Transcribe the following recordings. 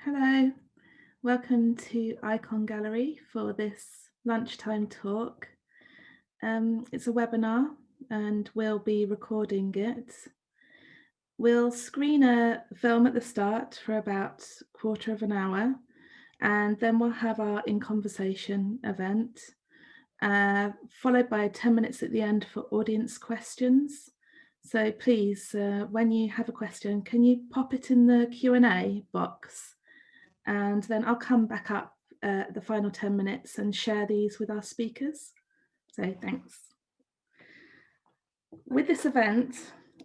Hello, welcome to Ikon Gallery for this lunchtime talk. It's a webinar and we'll be recording it. We'll screen a film at the start for about a quarter of an hour, and then we'll have our In Conversation event, followed by 10 minutes at the end for audience questions. So please, when you have a question, can you pop it in the Q&A box? And then I'll come back up the final 10 minutes and share these with our speakers. So thanks. With this event,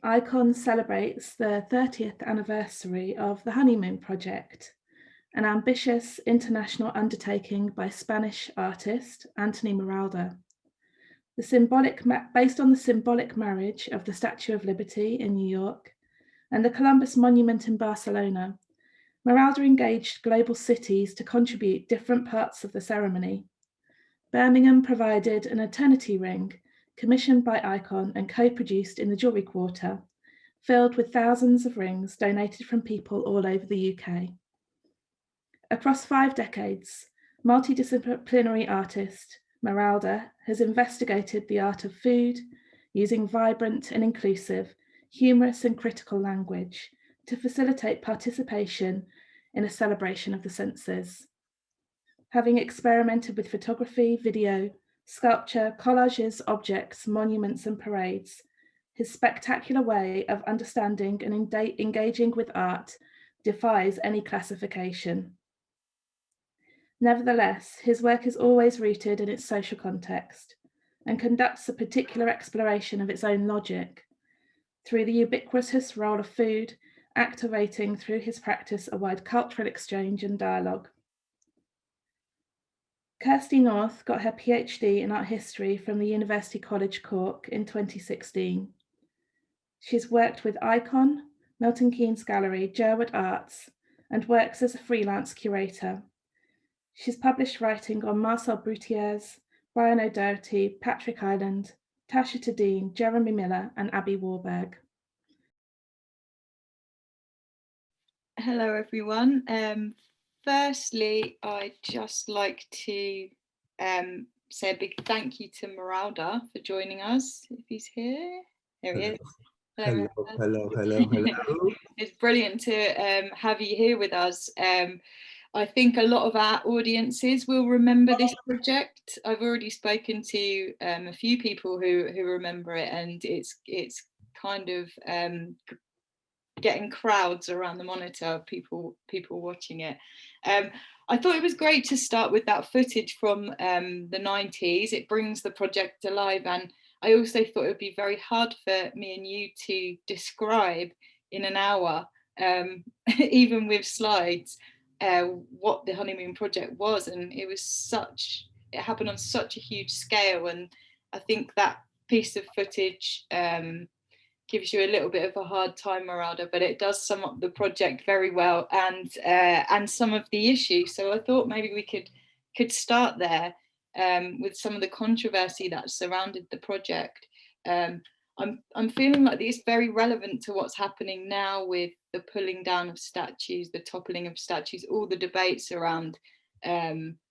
Ikon celebrates the 30th anniversary of the Honeymoon project, an ambitious international undertaking by Spanish artist Antoni Miralda. Based on the symbolic marriage of the Statue of Liberty in New York and the Columbus Monument in Barcelona, Miralda engaged global cities to contribute different parts of the ceremony. Birmingham provided an eternity ring commissioned by Ikon and co-produced in the Jewellery Quarter, filled with thousands of rings donated from people all over the UK. Across 5 decades, multidisciplinary artist Miralda has investigated the art of food using vibrant and inclusive, humorous and critical language to facilitate participation in a celebration of the senses. Having experimented with photography, video, sculpture, collages, objects, monuments, and parades, his spectacular way of understanding and engaging with art defies any classification. Nevertheless, his work is always rooted in its social context and conducts a particular exploration of its own logic through the ubiquitous role of food, activating through his practice a wide cultural exchange and dialogue. Kirsty North got her PhD in art history from the University College Cork in 2016. She's worked with Ikon, Milton Keynes Gallery, Jerwood Arts, and works as a freelance curator. She's published writing on Marcel Brutières, Brian O'Doherty, Patrick Ireland, Tasha Tadine, Jeremy Miller, and Abby Warburg. Hello, everyone. Firstly, I'd just like to say a big thank you to Miralda for joining us. If he's here, there he is. Hello, hello, hello, hello. It's brilliant to have you here with us. I think a lot of our audiences will remember this project. I've already spoken to a few people who remember it, and it's kind of getting crowds around the monitor, people watching it. I thought it was great to start with that footage from the 90s. It brings the project alive, and I also thought it would be very hard for me and you to describe in an hour, even with slides, what the Honeymoon project was. And it happened on such a huge scale, and I think that piece of footage gives you a little bit of a hard time, Miralda, but it does sum up the project very well, and some of the issues. So I thought maybe we could start there with some of the controversy that surrounded the project. I'm feeling like it's very relevant to what's happening now with the pulling down of statues, the toppling of statues, all the debates around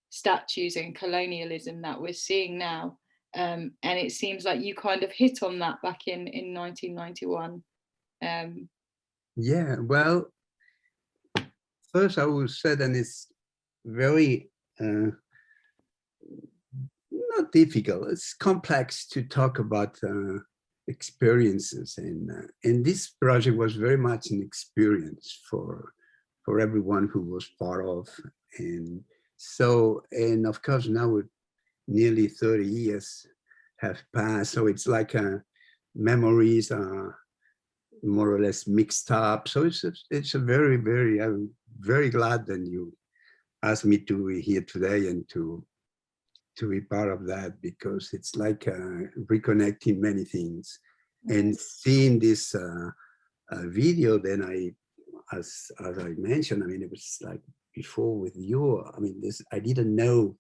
statues and colonialism that we're seeing now. And it seems like you kind of hit on that back in 1991. Yeah, well, first I would say that it's very not difficult. It's complex to talk about experiences, and this project was very much an experience for everyone who was part of. And so, and of course now with nearly 30 years have passed, so it's like memories are more or less mixed up. So it's a very, very, I'm very glad that you asked me to be here today and to be part of that, because it's like reconnecting many things. And seeing this video, then as I mentioned, I mean, it was like before with you, I mean, I didn't know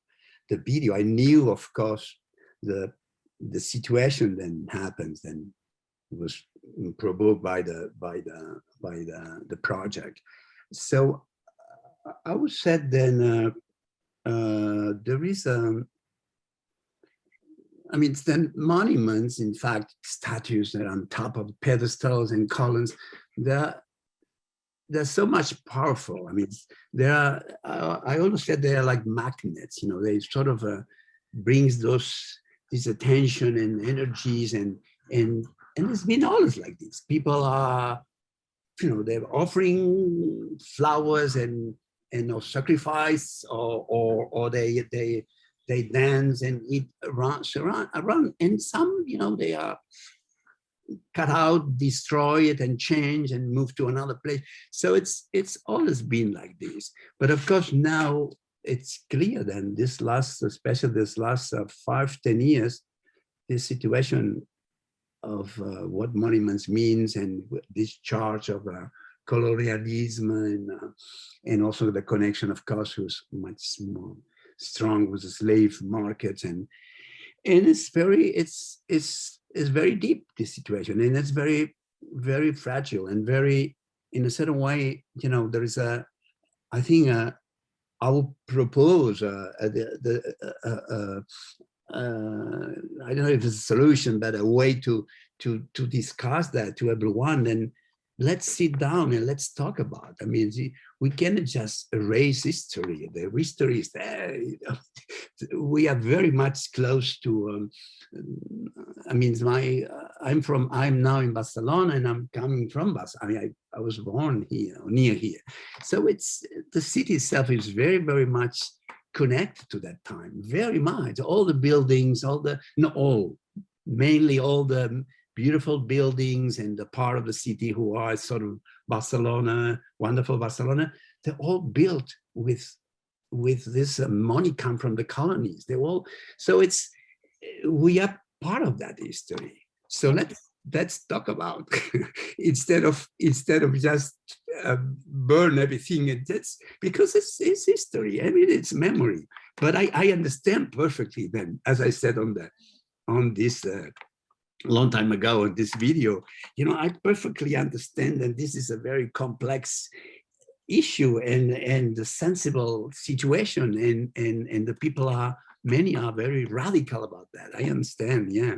the video. I knew, of course, the situation then happens, and it was provoked by the project. So I would say then there is I mean, then monuments, in fact, statues that are on top of pedestals and columns, they're so much powerful. I mean, they are, I always said they are like magnets, you know, they sort of brings this attention and energies and it's been always like this. People are, you know, they're offering flowers and sacrifice or they dance and eat around, and some, you know, they are cut out, destroy it and change and move to another place. So it's always been like this. But of course now it's clear that especially this last 5-10 years, this situation of what monuments means and this charge of colonialism and also the connection, of course, was much more strong with the slave markets and it's very deep, this situation, and it's very, very fragile and very, in a certain way, you know, there is I think I will propose I don't know if it's a solution, but a way to discuss that to everyone. And let's sit down and let's talk about it. I mean, we cannot just erase history. The history is there. We are very much close to. I mean, I'm now in Barcelona, and I'm coming from Barcelona. I mean, I was born here, or near here, so it's the city itself is very, very much connected to that time, very much. All the buildings, mainly all the beautiful buildings and the part of the city who are sort of Barcelona, wonderful Barcelona, they're all built with this money come from the colonies. So we are part of that history. So let's talk about instead of just burn everything, and that's because it's history. I mean, it's memory. But I understand perfectly then, as I said on this long time ago in this video, you know, I perfectly understand that this is a very complex issue and a sensible situation, and the people many are very radical about that. I understand, yeah.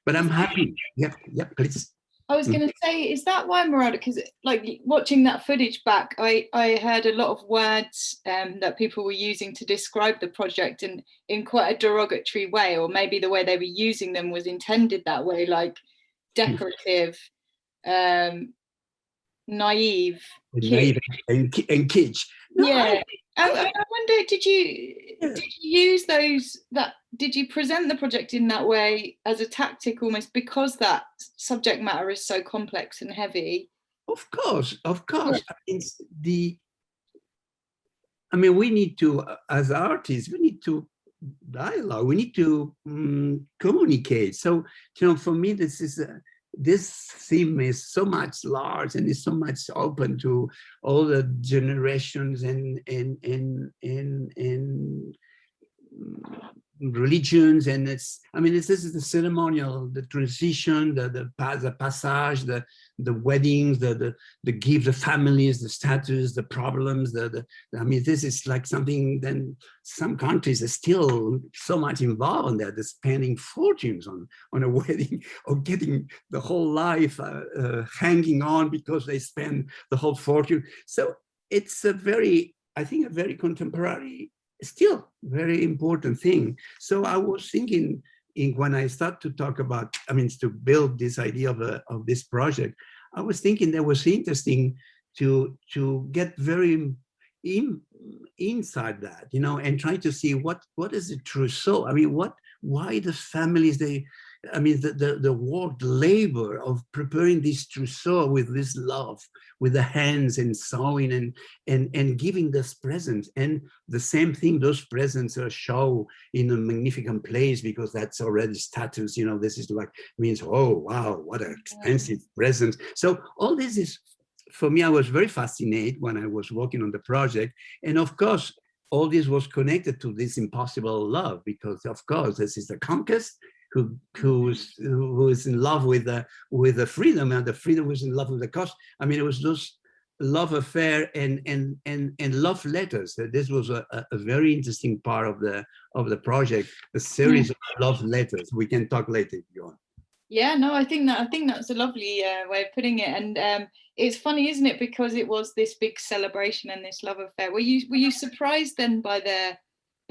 But I'm happy. Yep, please. I was going to say, is that why, Miralda? Because like watching that footage back, I heard a lot of words that people were using to describe the project in quite a derogatory way, or maybe the way they were using them was intended that way, like decorative, naive and kitsch. No, yeah. I wonder, did you use those, did you present the project in that way as a tactic almost because that subject matter is so complex and heavy? Of course. I mean, we need to, as artists, we need to dialogue, we need to communicate. So, you know, for me, this theme is so much large and is so much open to all the generations and religions, and this is the ceremonial, the transition, the passage, the weddings, the gift, the families, the status, the problems, I mean, this is like something. Then some countries are still so much involved in that. They're spending fortunes on a wedding, or getting the whole life hanging on because they spend the whole fortune. So it's I think a very contemporary, still very important thing. So I was thinking, when I start to talk about, to build this idea of this project, I was thinking that was interesting to get very inside that, you know, and try to see what is the true soul. I mean, why the families, the work, the labor of preparing this trousseau with this love, with the hands and sewing and giving this presents. And the same thing, those presents are shown in a magnificent place because that's already status, you know, this is like, means, oh, wow, what an expensive present. So all this is, for me, I was very fascinated when I was working on the project. And of course, all this was connected to this impossible love, because of course, this is the conquest, who is in love with the freedom, and the freedom was in love with the cost. I mean, it was love affair and love letters. This was a very interesting part of the project, a series of love letters. We can talk later if you want. Yeah, no, I think that's a lovely way of putting it. And it's funny, isn't it? Because it was this big celebration and this love affair. Were you surprised then by the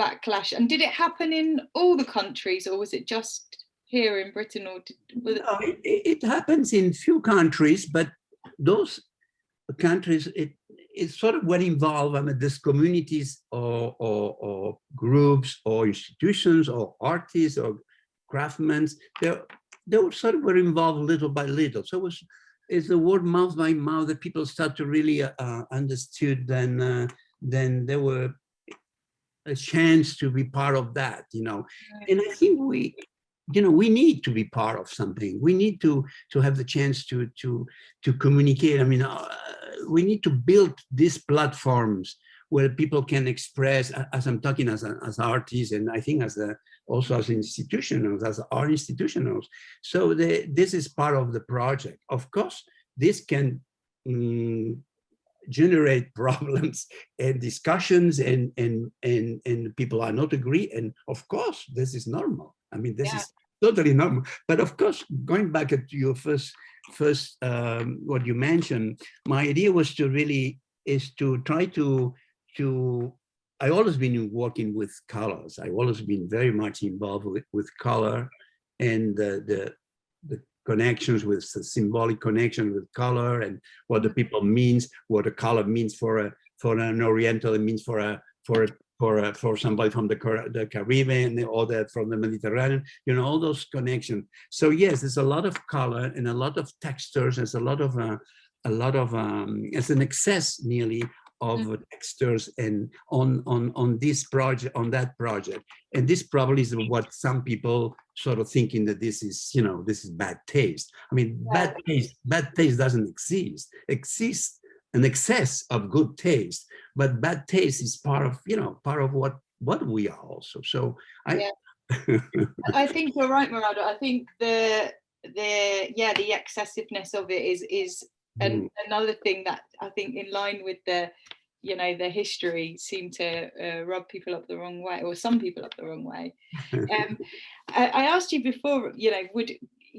backlash? And did it happen in all the countries, or was it just here in Britain? Or no, it happens in few countries, but those countries, it's sort of what involve, I mean, these communities or groups or institutions or artists or craftsmen. They were sort of were involved little by little. So it's the word mouth by mouth that people start to really understood. Then there were a chance to be part of that, you know. And I think we need to be part of something. We need to have the chance to communicate. I mean, we need to build these platforms where people can express, as I'm talking as artists, and I think also as institutionals, as art institutionals. So this is part of the project. Of course, this can generate problems and discussions, and people are not agree. And of course, this is normal. I mean, this is totally normal. But of course, going back to your first what you mentioned, my idea was to try to I always been working with colors. I've always been very much involved with color and the connections, with the symbolic connection with color and what the people means, what a color means for an Oriental, it means for somebody from the Caribbean or from the Mediterranean, you know, all those connections. So yes, there's a lot of color and a lot of textures. There's a lot of it's an excess nearly of textures and on this project, on that project. And this probably is what some people sort of thinking that this is, you know, this is bad taste. I mean, bad taste doesn't exist. Exists an excess of good taste, but bad taste is part of, you know, part of what we are also. So I think you're right, Miralda. I think the excessiveness of it is another thing that I think, in line with the history, seemed to rub people up the wrong way, or some people up the wrong way. I asked you before, you know,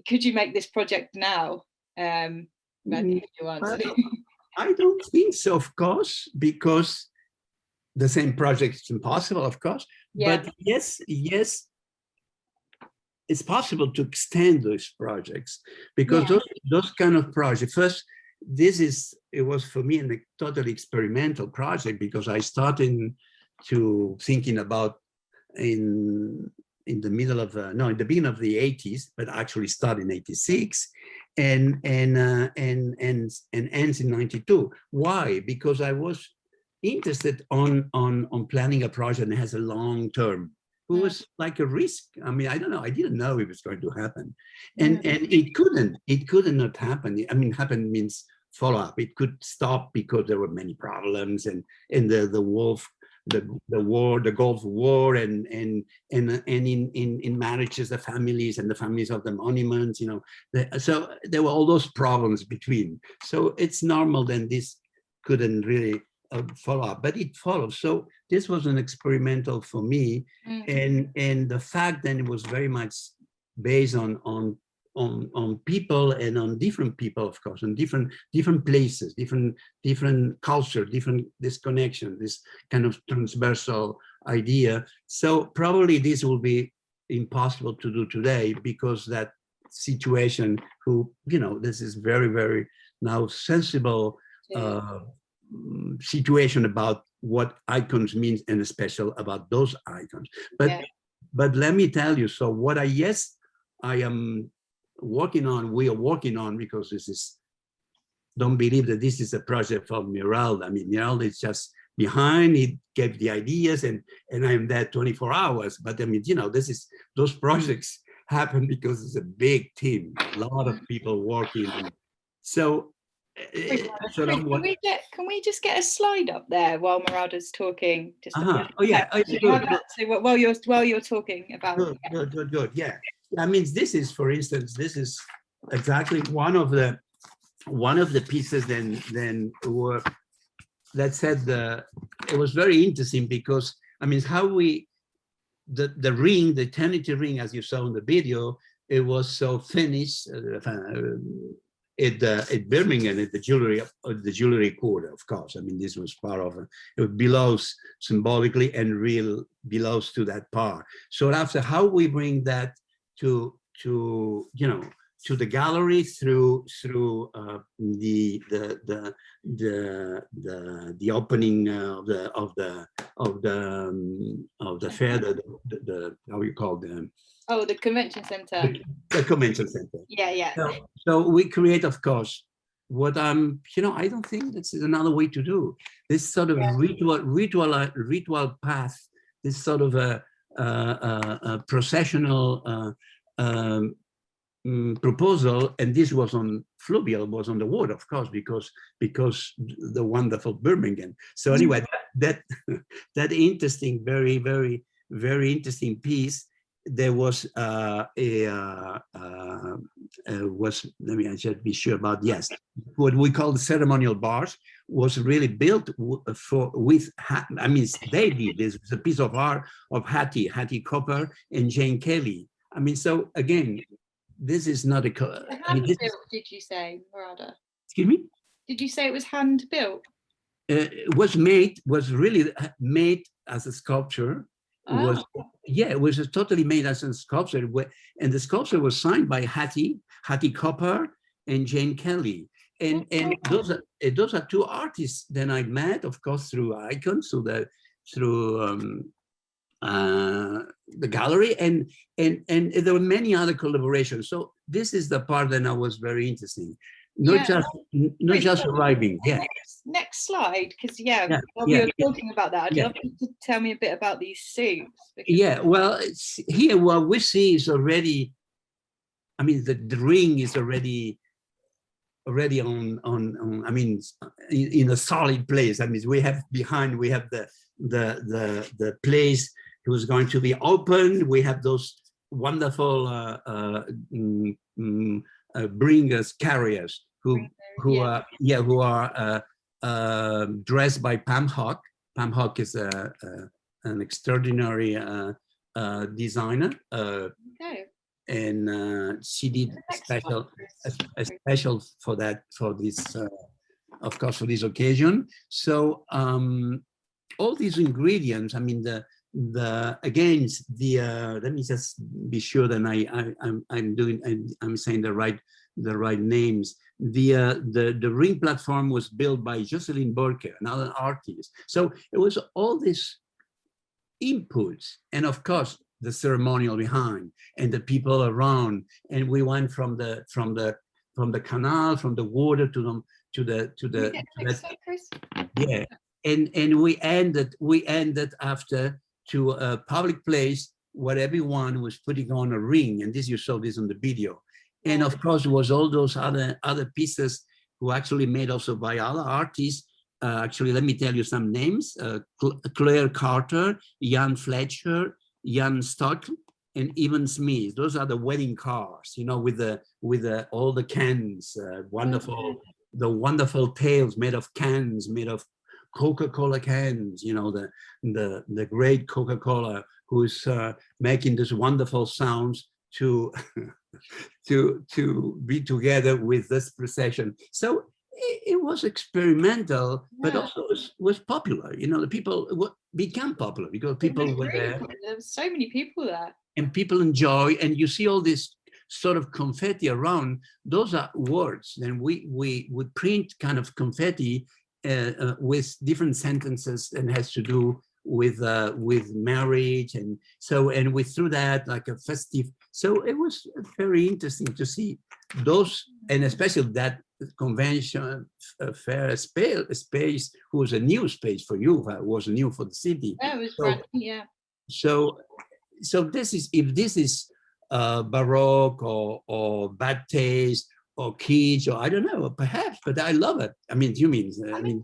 could you make this project now? I think you answered. I don't think so, of course, because the same project is impossible, of course. Yeah. But yes, it's possible to extend those projects, because those kind of projects, first, it was for me a totally experimental project, because I started to thinking about in the beginning of the 80s, but actually started in 86 and ends in 92. Why? Because I was interested on planning a project that has a long term. It was like a risk. I mean, I don't know. I didn't know it was going to happen, and it couldn't. It could not happen. I mean, happen means follow up. It could stop because there were many problems, and the Gulf War, and in marriages, the families of the monuments. You know, so there were all those problems between. So it's normal. Then this couldn't really follow up, but it followed. So this was an experimental for me, and the fact that it was very much based on people, and on different people, of course, and different places, different culture, this connection, this kind of transversal idea. So probably this will be impossible to do today, because that situation, this is very, very now sensible situation about what icons means, and especially about those icons. But let me tell you, so what I am working on, we are working on, because this is, don't believe that this is a project from Miralda. I mean, Miralda is just behind, he gave the ideas, and I'm there 24 hours. But I mean, those projects happen because it's a big team, a lot of people working. So can we just get a slide up there while Miralda's talking? Just while you're talking about good. Yeah, that means this is, for instance, this is exactly one of the one of the pieces then were, that said, it was very interesting because, I mean, how we, the ring, the eternity ring, as you saw in the video, it was so finished at Birmingham, at the jewelry quarter, of course. I mean, this was part of it belongs symbolically and real belongs to that part. So after, how we bring that to you know, to the gallery through the opening of the fair, the how you call them? Oh, the convention center. The convention center. Yeah. So we create, of course, what I'm, you know, I don't think this is another way to do this sort of ritual path, this sort of a processional proposal, and this was on fluvial, was on the water, of course, because the wonderful Birmingham. So anyway, that interesting, very interesting piece. There was let me just be sure about, yes, what we call the ceremonial bars was really built with, I mean, they did this. It's a piece of art of Hattie Copper and Jane Kelly. I mean, so again, this is not a hand built, did you say, Miralda? Excuse me? Did you say it was hand built? It was really made as a sculpture. It was totally made as a sculpture, and the sculpture was signed by Hattie Copper and Jane Kelly, and those are two artists that I met, of course, through Ikon, through the gallery, and there were many other collaborations. So this is the part that I was very interesting. Not just arriving. Yeah. Next slide, because while we were talking about that, I'd love you to tell me a bit about these suits. Yeah, well, here what we see is already, I mean, the ring is already on. I mean, in a solid place. I mean, we have behind, we have the place who's going to be open. We have those wonderful bringers, carriers who are dressed by Pam Hawk. Pam Hawk is an extraordinary designer, and she did a special for this, of course, for this occasion. So all these ingredients, I mean, let me just be sure that I'm saying the right names. The ring platform was built by Jocelyn Burke, another artist. So it was all these inputs, and of course the ceremonial behind, and the people around. And we went from the canal, from the water to the and we ended after to a public place where everyone was putting on a ring, and this, you saw this on the video. And of course, it was all those other pieces who actually made also by other artists. Actually, let me tell you some names: Claire Carter, Jan Fletcher, Jan Stock, and Evan Smith. Those are the wedding cars, you know, with all the cans, the wonderful tails made of cans, made of Coca-Cola cans. You know, the great Coca-Cola, who's making these wonderful sounds to be together with this procession. So it was experimental, but also was popular. You know, the people became popular because people were there. There were so many people there, and people enjoy. And you see all this sort of confetti around. Those are words. Then we would print kind of confetti with different sentences, and has to do with marriage, and so, and we threw that like a festive. So it was very interesting to see those, and especially that convention fair space was a new space for you, was new for the city. Yeah, it was brand new, yeah. So this is, if this is Baroque or bad taste or kitsch, or I don't know, perhaps, but I love it. I mean, you mean? I think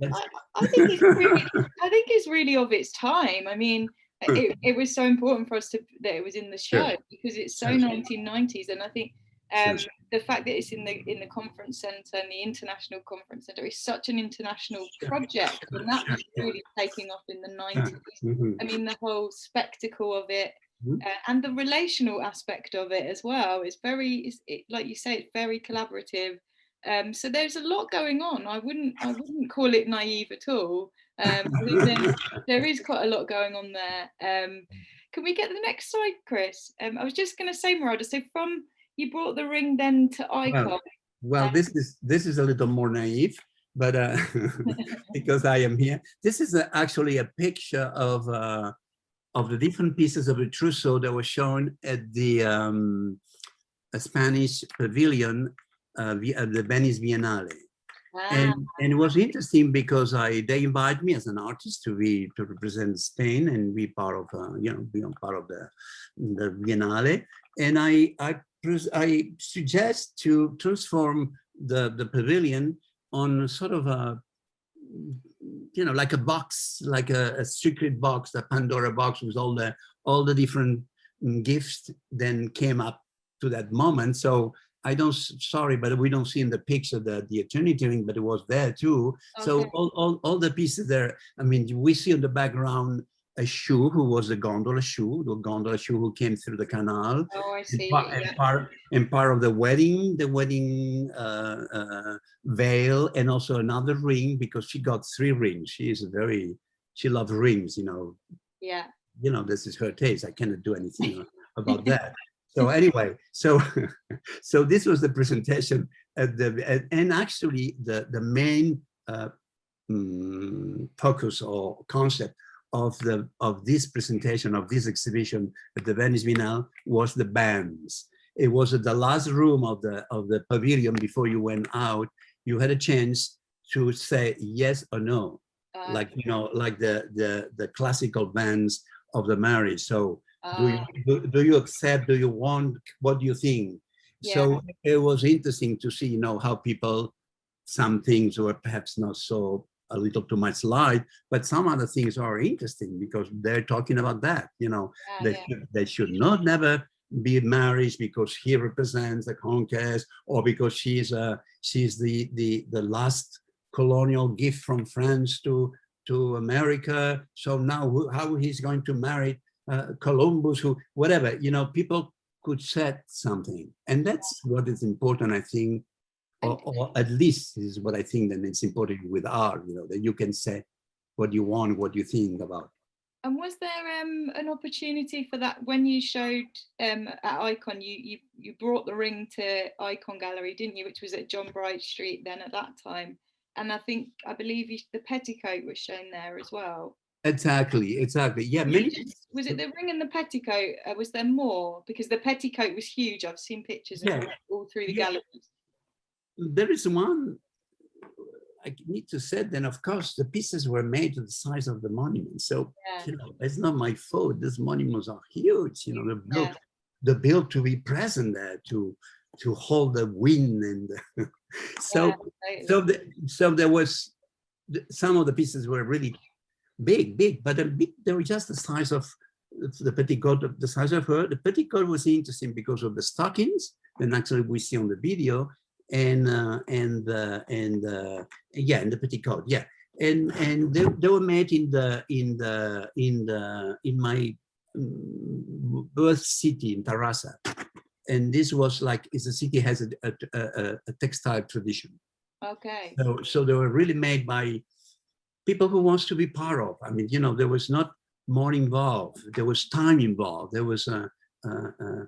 it's really of its time. I mean, it was so important for us that it was in the show, because it's so 1990s, and I think Sure. The fact that it's in the conference centre and the international conference centre is such an international project, and that was really taking off in the 90s. I mean, the whole spectacle of it, and the relational aspect of it as well is very, like you say, it's very collaborative. So there's a lot going on. I wouldn't call it naive at all. I think there is quite a lot going on there. Can we get the next slide, Chris? I was just going to say, Miralda, so from you brought the ring then to Ikon. Well, this is a little more naive, but because I am here. This is actually a picture of the different pieces of the trousseau that were shown at the Spanish pavilion at the Venice Biennale. Wow. And it was interesting because they invited me as an artist to represent Spain and be part of be part of the Biennale. And I suggest to transform the pavilion on sort of a like a box, like a secret box, the Pandora box, with all the different gifts then came up to that moment. So sorry, but we don't see in the picture the eternity ring, but it was there too. Okay. So all the pieces there. I mean, we see in the background a shoe who was the gondola shoe who came through the canal. Oh, I see. And part of the wedding veil, and also another ring, because she got 3 rings. She loves rings, Yeah. This is her taste. I cannot do anything about that. So anyway, so this was the presentation and actually the main focus or concept of this presentation, of this exhibition at the Venice Biennale, was the bands. It was at the last room of the pavilion before you went out. You had a chance to say yes or no, like the classical bands of the marriage. So do you accept? Do you want? What do you think? Yeah. So it was interesting to see, how people, some things were perhaps not so, a little too much light, but some other things are interesting because they're talking about that, they should not never be married because he represents the conquest, or because she's the last colonial gift from France to America. So now how he's going to marry Columbus, who, whatever, people could set something. And that's what is important, I think, or at least is what I think that it's important with art, that you can say what you want, what you think about. And was there an opportunity for that when you showed at Ikon? You brought the ring to Ikon Gallery, didn't you? Which was at John Bright Street then at that time. And I believe the petticoat was shown there as well. Exactly. Yeah. Was it the ring and the petticoat? Was there more? Because the petticoat was huge. I've seen pictures of it all through the galleries. There is one, I need to say, then of course the pieces were made to the size of the monument. So it's not my fault. These monuments are huge. The built to be present there, to hold the wind, and so there was some of the pieces were really big, but they were just the size of the petticoat, the size of her. The petticoat was interesting because of the stockings, and actually we see on the video, and the petticoat, and they were made in my birth city in Tarrasa, and this was like, it's a city has a textile tradition. Okay. So they were really made by people who wants to be part of. I mean, there was not more involved. There was time involved. There was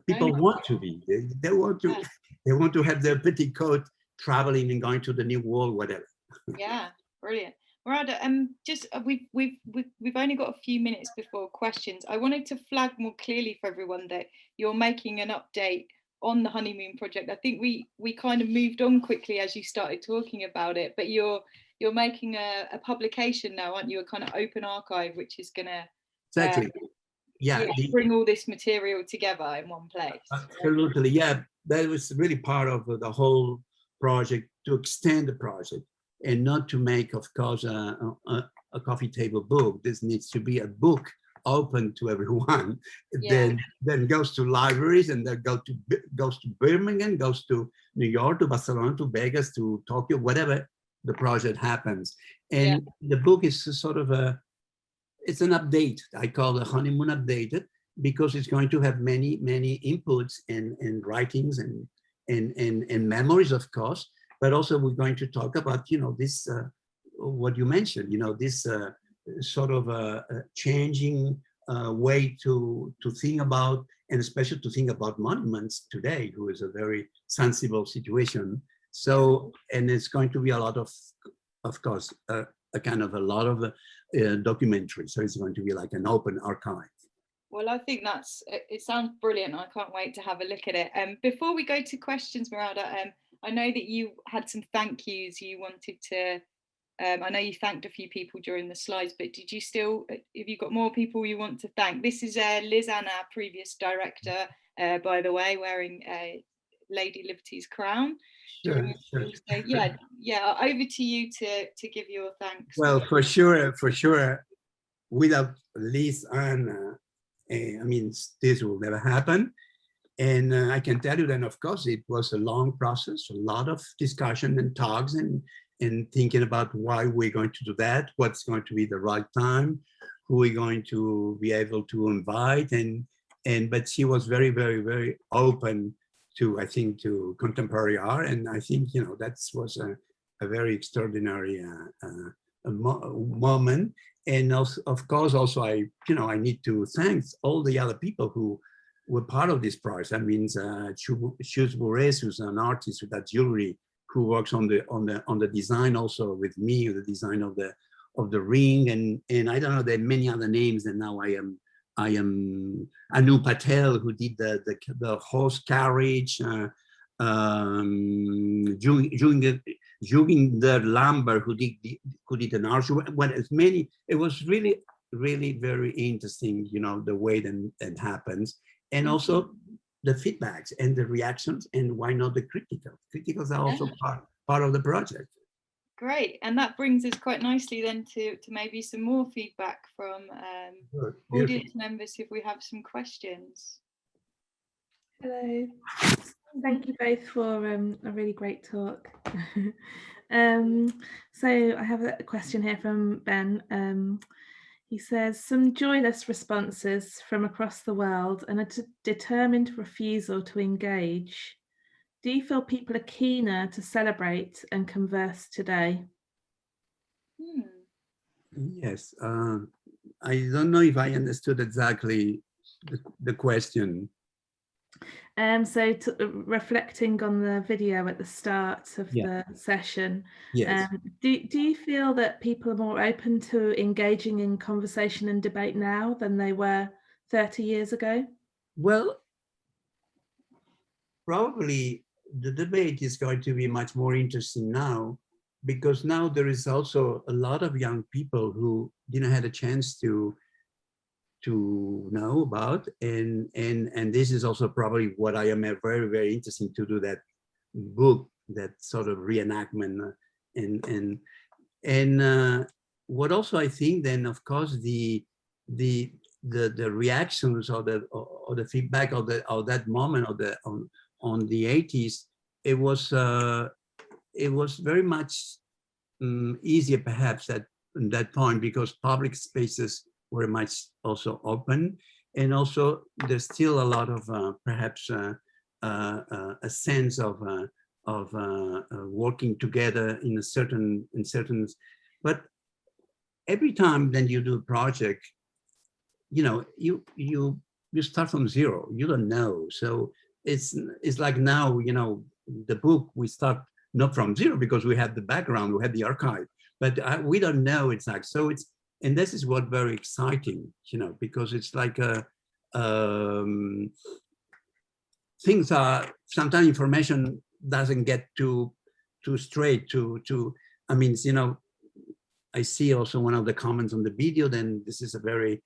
people want to be. They want to have their petticoat, traveling and going to the New World, whatever. Yeah, brilliant. Miralda, just we've only got a few minutes before questions. I wanted to flag more clearly for everyone that you're making an update on the Honeymoon project. I think we kind of moved on quickly as you started talking about it, but you're making a publication now, aren't you? A kind of open archive, which is going to bring all this material together in one place. Absolutely, yeah. That was really part of the whole project, to extend the project and not to make, of course, a coffee table book. This needs to be a book open to everyone, Yeah. then goes to libraries, and then goes to Birmingham, goes to New York, to Barcelona, to Vegas, to Tokyo, whatever the project happens. And the book is sort of it's an update. I call it Honeymoon Updated, because it's going to have many inputs and writings and memories, of course, but also we're going to talk about, this, what you mentioned, this sort of changing way to think about, and especially to think about monuments today, who is a very sensible situation. So, and it's going to be a lot of course, a kind of a lot of documentary. So it's going to be like an open archive. Well, I think it sounds brilliant. I can't wait to have a look at it. Before we go to questions, Miralda, I know that you had some thank yous you wanted to, I know you thanked a few people during the slides, but did you still, have you got more people you want to thank? This is Liz Anna, previous director, by the way, wearing Lady Liberty's crown. Sure. So yeah, over to you to give your thanks. Well, for sure, without Liz Anna, I mean, this will never happen. And I can tell you then, of course, it was a long process, a lot of discussion and talks and thinking about why we're going to do that, what's going to be the right time, who we're going to be able to invite. But she was very open to, I think, to contemporary art. And I think, that was a very extraordinary moment. And also, of course, also I need to thank all the other people who were part of this project. That means Chus Bourres, who's an artist with that jewelry, who works on the design also with me, the design of the ring, and I don't know, there are many other names. And now I am Anu Patel, who did the horse carriage, Juginder Lambert, who did an arch. It was really very interesting, the way that happens, and also the feedbacks and the reactions, and why not the criticals are also part of the project. Great, and that brings us quite nicely then to maybe some more feedback from audience members if we have some questions. Hello. Thank you both for a really great talk. So I have a question here from Ben. He says, some joyless responses from across the world and a determined refusal to engage. Do you feel people are keener to celebrate and converse today? Yes, I don't know if I understood exactly the question. So reflecting on the video at the start of the session, yes. Do you feel that people are more open to engaging in conversation and debate now than they were 30 years ago? Well, probably the debate is going to be much more interesting now, because now there is also a lot of young people who didn't have a chance to know about, and this is also probably what I am very interested to do, that book, that sort of reenactment, and what also I think then, of course, the reactions or the feedback of that moment on the 80s, it was very much easier perhaps at that point, because public spaces were much also open, and also there's still a lot of perhaps a sense of working together in certain, but every time then you do a project, you start from zero. You don't know, so it's like now, the book, we start not from zero because we have the background, we have the archive, but we don't know exactly. So and this is what very exciting, because it's like things are, sometimes information doesn't get too straight to I mean, I see also one of the comments on the video, then this is a very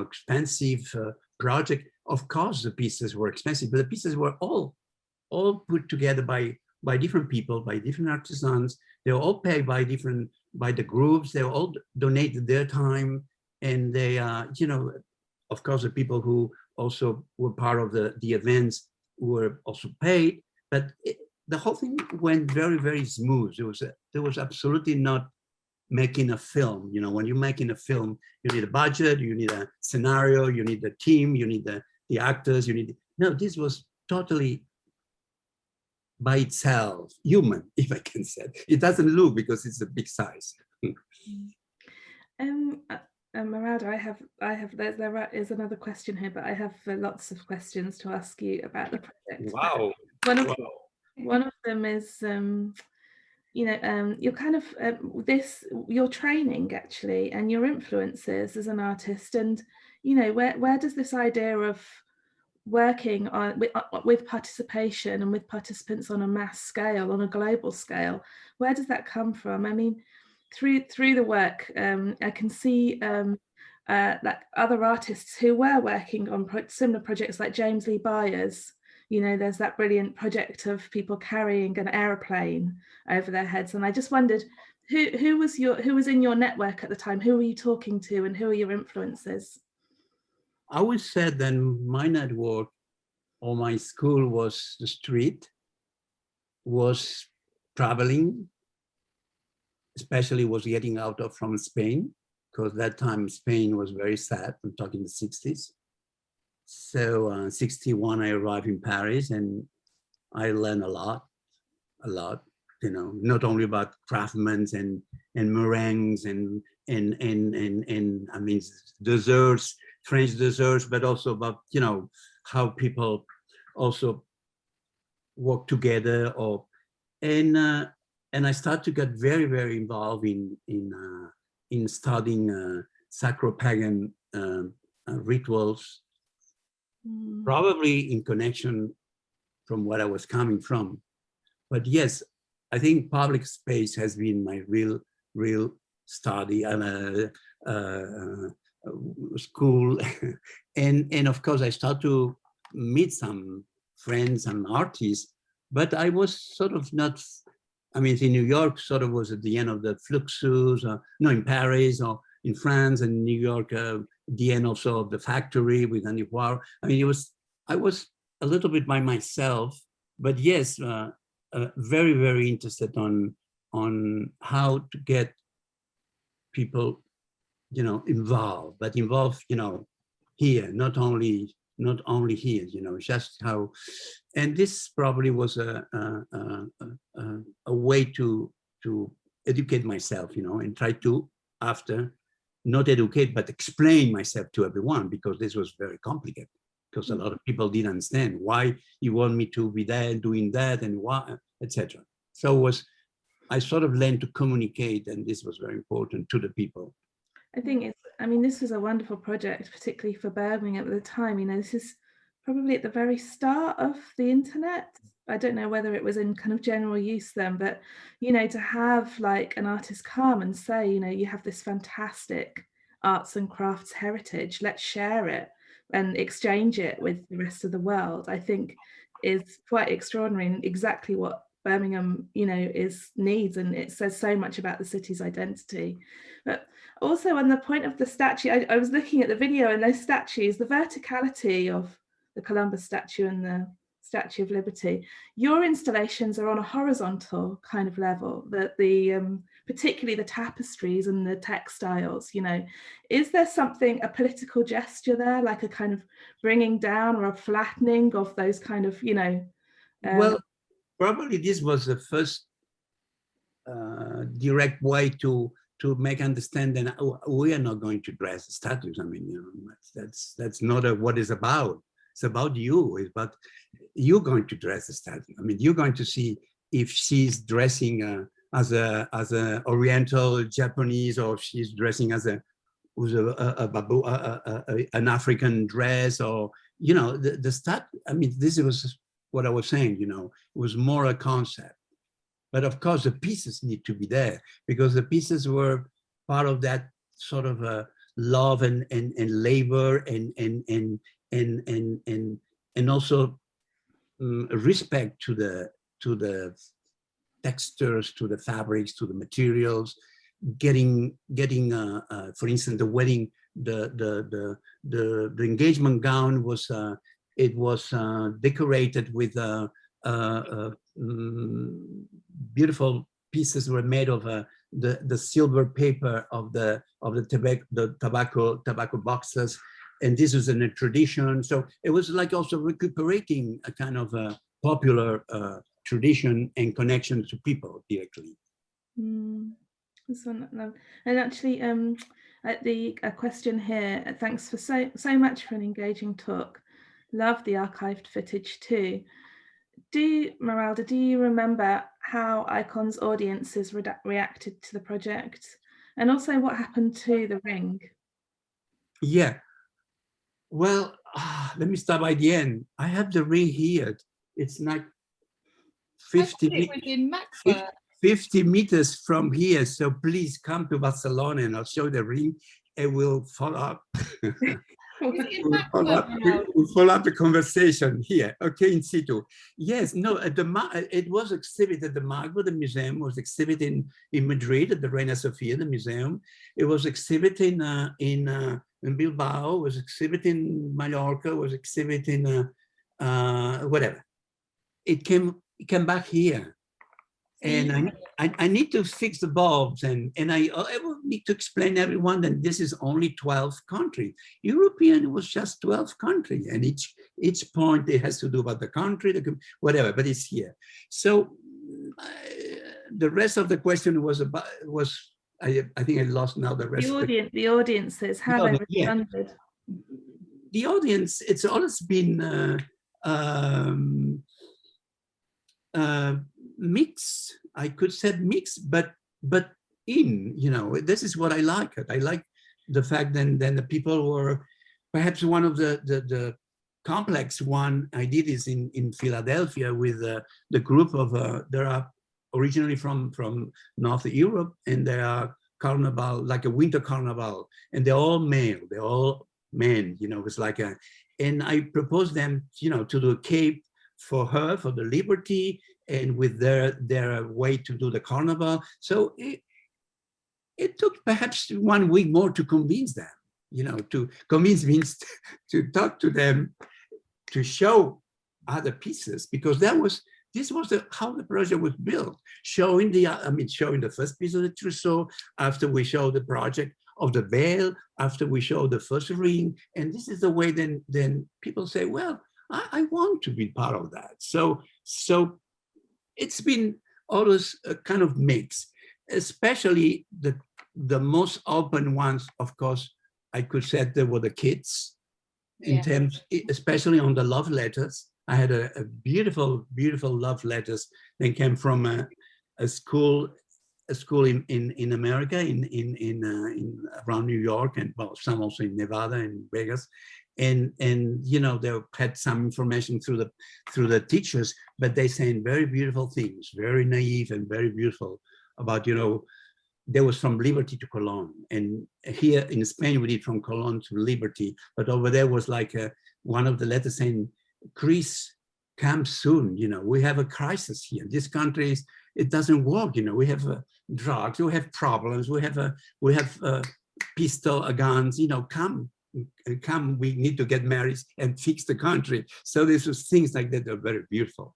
expensive project. Of course the pieces were expensive, but the pieces were all put together by different people, by different artisans. They were all paid by the groups. They all donated their time. and they you know, of course, the people who also were part of the events were also paid, but the whole thing went very, very smooth. There was absolutely not making a film. You know, when you're making a film, you need a budget, you need a scenario, you need a team, you need the actors, you need, no, this was totally by itself, human, if I can say. It doesn't look because it's a big size. Miralda, there is another question here, but I have lots of questions to ask you about the project. Wow. One of them is, you know, you're kind of your training actually, and your influences as an artist, and you know, where does this idea of working on with participation and with participants on a mass scale, on a global scale, where does that come from? I mean, through the work, I can see like other artists who were working on similar projects, like James Lee Byers. You know, there's that brilliant project of people carrying an aeroplane over their heads, and I just wondered who was in your network at the time? Who were you talking to, and who are your influences? I always said that my network or my school was the street, was traveling, especially was getting out of from Spain, because that time Spain was very sad. I'm talking the 60s. So 61, I arrived in Paris, and I learned a lot, you know, not only about craftsmen and meringues and I mean desserts, French desserts, but also about, you know, how people also work together, or and I started to get very, very involved in studying sacro-pagan rituals, probably in connection from what I was coming from. But yes, I think public space has been my real study and school, and of course I started to meet some friends and artists, but I was sort of not. I mean, in New York, sort of was at the end of the Fluxus, no, in Paris or in France, and New York, the end also of the factory with Andy Warhol. I mean, I was a little bit by myself, but yes, very, very interested on how to get people, you know, involved, but involved, you know, here, not only here, you know, just how, and this probably was a way to educate myself, you know, and try to, after, not educate, but explain myself to everyone, because this was very complicated, because a lot of people didn't understand why you want me to be there doing that and why, etc. So I sort of learned to communicate, and this was very important to the people. I think I mean, this was a wonderful project, particularly for Birmingham at the time. You know, this is probably at the very start of the internet. I don't know whether it was in kind of general use then, but, you know, to have like an artist come and say, you know, you have this fantastic arts and crafts heritage, let's share it and exchange it with the rest of the world, I think is quite extraordinary, and exactly what Birmingham, you know, needs, and it says so much about the city's identity. But also on the point of the statue, I was looking at the video, and those statues, the verticality of the Columbus statue and the Statue of Liberty, your installations are on a horizontal kind of level, that particularly the tapestries and the textiles, you know, is there a political gesture there, like a kind of bringing down or a flattening of those kind of, you know? Well, probably this was the first direct way to make understand that we are not going to dress the statues. I mean, you know, that's not what it's about. It's about you. It's about you're going to dress the statue. I mean, you're going to see if she's dressing as a Oriental Japanese, or if she's dressing as an African dress, or, you know, the statue. I mean, this was what I was saying. You know, it was more a concept. But of course, the pieces need to be there, because the pieces were part of that sort of love and labor and also respect to the textures, to the fabrics, to the materials. getting for instance, the wedding, the engagement gown was it was decorated with beautiful pieces were made of the silver paper of the tobacco boxes, and this was in a tradition. So it was like also recuperating a kind of a popular tradition and connection to people directly. And actually, a question here. Thanks for so much for an engaging talk. Love the archived footage too. Miralda, do you remember how Ikon's audiences reacted to the project, and also what happened to the ring? Yeah. Well, let me start by the end. I have the ring here. It's like 50 meters from here. So please come to Barcelona and I'll show the ring and we'll follow up. We'll follow up the conversation here, okay, in situ. Yes, no, it was exhibited at the Magbo, the museum was exhibited in Madrid at the Reina Sofia, the museum. It was exhibited in Bilbao, was exhibited in Mallorca, was exhibited in whatever. It came back here. And I need to fix the bulbs, and I will need to explain to everyone that this is only 12 countries. European was just 12 countries, and each point it has to do about the country, whatever, but it's here. So the rest of the question was about I think I lost now the rest. The audiences, how they responded. The audience, it's always been mix. I could say mix, but this is what I like. I like the fact that then the people were perhaps one of the complex one I did is in Philadelphia with the group of they are originally from North Europe, and they are carnival, like a winter carnival, and they're all male, they're all men, it's like and I proposed them, to do a cape for her, for the liberty, and with their way to do the carnival. So it took perhaps 1 week more to convince them, to convince me to talk to them, to show other pieces, because this was how the project was built, showing the first piece of the trousseau, after we showed the project of the veil, after we showed the first ring, and this is the way then people say, well, I want to be part of that. So it's been always a kind of mix, especially the most open ones, of course, I could say there were the kids, in terms, especially on the love letters. I had a beautiful, beautiful love letters that came from a school in America, in around New York, and well, some also in Nevada and Vegas. And they had some information through the teachers, but they saying very beautiful things, very naive and very beautiful about, there was from Liberty to Cologne, and here in Spain we did from Cologne to Liberty, but over there was like one of the letters saying, Chris, come soon, we have a crisis here. This country it doesn't work, we have drugs, we have problems, we have pistol guns, come, we need to get married and fix the country. So this was things like that are very beautiful.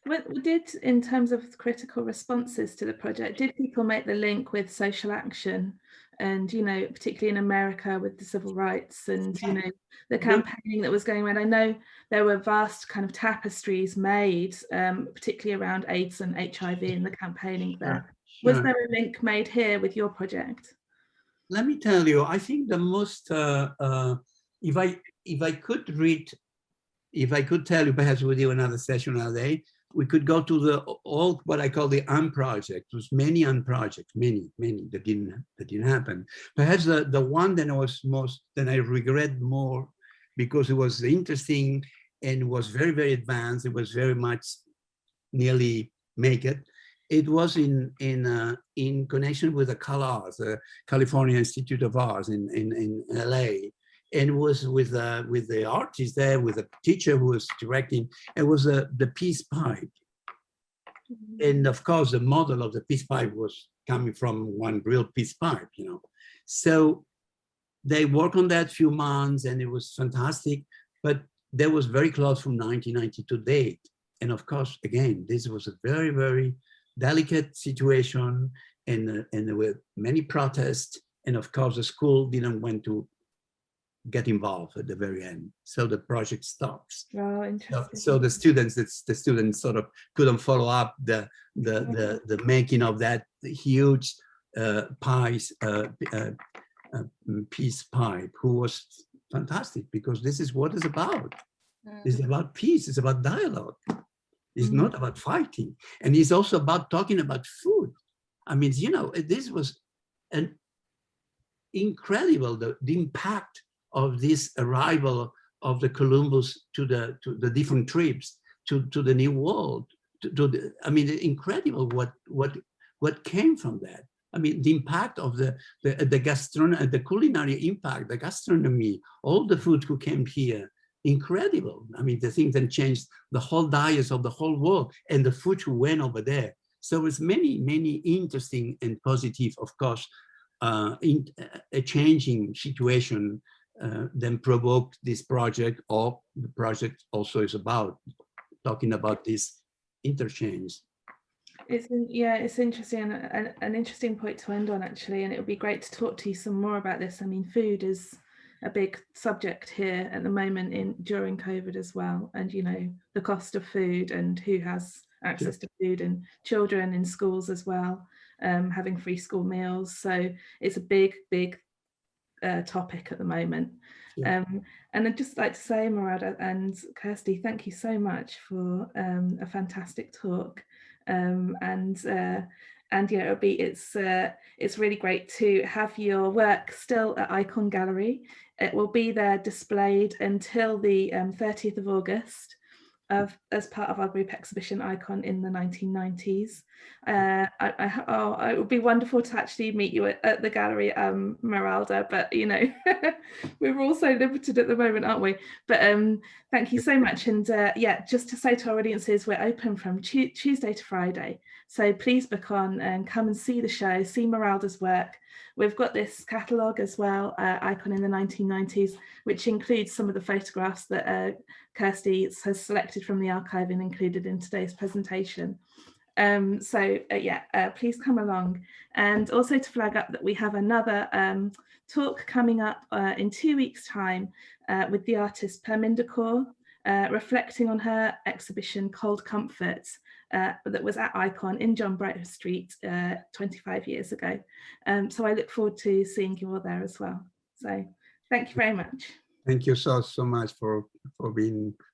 What did, in terms of critical responses to the project, did people make the link with social action, and particularly in America with the civil rights and the campaigning that was going around? I know there were vast kind of tapestries made, particularly around AIDS and HIV and the campaigning there. Was there a link made here with your project? Let me tell you, I think the most, if I could tell you, perhaps we'll do another session another day, we could go to all what I call the project. It was many projects, many that didn't happen. Perhaps the one that I regret more, because it was interesting and was very, very advanced. It was very much nearly make it. It was in connection with the CalArts, the California Institute of Arts in LA. And it was with the artist there, with the teacher who was directing. It was the peace pipe. And of course, the model of the peace pipe was coming from one real piece pipe, you know. So they worked on that few months and it was fantastic, but that was very close from 1992 date. And of course, again, this was a very, very delicate situation, and there were many protests. And of course, the school didn't want to get involved at the very end, so the project stops. Oh, interesting. So the students sort of couldn't follow up the making of that huge peace pipe, who was fantastic, because this is what it's about. It's about peace. It's about dialogue. It's not about fighting, and it's also about talking about food. I mean, you know, this was an incredible the impact of this arrival of the Columbus to the different trips to the New World. I mean, incredible what came from that. I mean, the impact of the culinary impact, the gastronomy, all the food who came here, incredible. I mean, the things that changed the whole diets of the whole world, and the food who went over there. So it's many, many interesting and positive, of course, in a changing situation then provoked this project, or the project also is about talking about this interchange. It's interesting, and an interesting point to end on, actually, and it would be great to talk to you some more about this. I mean, food is a big subject here at the moment during COVID as well, and you know, the cost of food and who has access to food, and children in schools as well, having free school meals. So it's a big topic at the moment. And I'd just like to say, Miralda and Kirsty, thank you so much for a fantastic talk. And yeah, it's really great to have your work still at Ikon Gallery. It will be there displayed until the 30th of August as part of our group exhibition Ikon in the 1990s. It would be wonderful to actually meet you at the gallery, Miralda, but you know, we're all so limited at the moment, aren't we? But thank you so much. And yeah, just to say to our audiences, we're open from Tuesday to Friday. So please book on and come and see the show, see Miralda's work. We've got this catalogue as well, Ikon in the 1990s, which includes some of the photographs that Kirsty has selected from the archive and included in today's presentation. Please come along. And also to flag up that we have another talk coming up in 2 weeks' time with the artist Perminda Kaur, reflecting on her exhibition Cold Comforts that was at Ikon in John Bright Street 25 years ago. So I look forward to seeing you all there as well. So thank you very much. Thank you so much for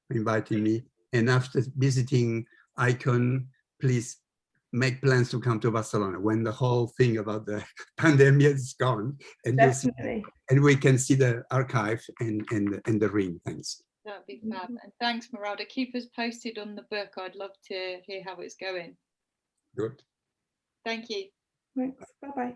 inviting me. And after visiting Ikon, please make plans to come to Barcelona when the whole thing about the pandemic is gone, and we can see the archive and the ring. Thanks. That'd be fab. And thanks, Miralda. Keep us posted on the book. I'd love to hear how it's going. Good. Thank you. Thanks. Bye-bye.